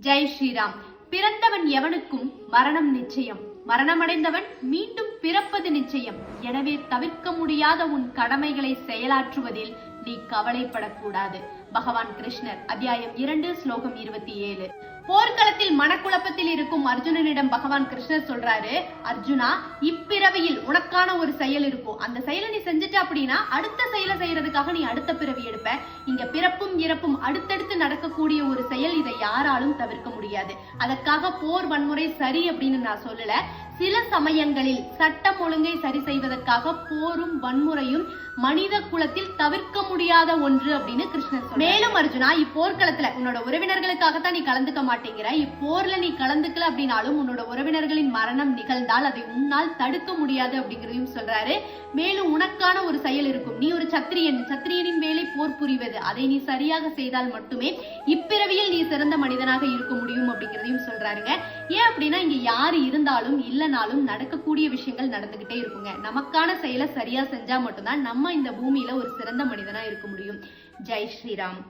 ஜெய் ஸ்ரீராம். பிறந்தவன் எவனுக்கும் மரணம் நிச்சயம், மரணமடைந்தவன் மீண்டும் பிறப்பது நிச்சயம். எனவே தவிர்க்க முடியாத உன் கடமைகளை செயலாற்றுவதில் நீ கவலைப்படக்கூடாது. பகவான் கிருஷ்ணர், அத்தியாயம் 2, ஸ்லோகம் 27. போர்க்களத்தில் மனக்குழப்பத்தில் இருக்கும் அர்ஜுனனிடம் பகவான் கிருஷ்ணர் சொல்றாரு, அர்ஜுனா, இப்பிறவியில் உனக்கான ஒரு செயல் இருக்கும். அந்த செயலை நீ செஞ்சுட்ட அப்படின்னா அடுத்த செயலை செய்யறதுக்காக நீ அடுத்த பிறவி எடுப்ப. இங்க பிறப்பும் இறப்பும் அடுத்தடுத்து நடக்கக்கூடிய ஒரு செயல், இதை யாராலும் தவிர்க்க முடியாது. அதற்காக போர் வன்முறை சரி அப்படின்னு நான் சொல்லல. சில சமயங்களில் சட்டம் ஒழுங்கை சரி செய்வதற்காக போரும் வன்முறையும் மனித குலத்தில் தவிர்க்க முடியாத ஒன்று அப்படின்னு கிருஷ்ணர் சொல்றார். மேலும் அர்ஜுனா, இப்போர்க்களத்துல உன்னோட உறவினர்களுக்காகத்தான் நீ கலந்துக்க மாட்டேங்கிற. இப்போர்ல நீ கலந்துக்கல அப்படின்னாலும் உன்னோட உறவினர்களின் மரணம் நிகழ்ந்தால் அதை உன்னால் தடுக்க முடியாது அப்படிங்கறதையும் சொல்றாரு. மேலும் உனக்கான ஒரு செயல் இருக்கும். நீ ஒரு சத்திரியன், சத்திரியனின் வேலை போர் புரிவது. அதை நீ சரியாக செய்தால் மட்டுமே இப்பிறவியில் நீ சிறந்த மனிதனாக இருக்க முடியும் அப்படிங்கறதையும் சொல்றாருங்க. ஏன் அப்படின்னா, இங்க யாரு இருந்தாலும் இல்லனாலும் நடக்கக்கூடிய விஷயங்கள் நடந்துகிட்டே இருக்குங்க. நமக்கான செயலை சரியா செஞ்சா மட்டும்தான் நம்ம இந்த பூமியில ஒரு சிறந்த மனிதனா இருக்க முடியும். ஜெய் ஸ்ரீராம்.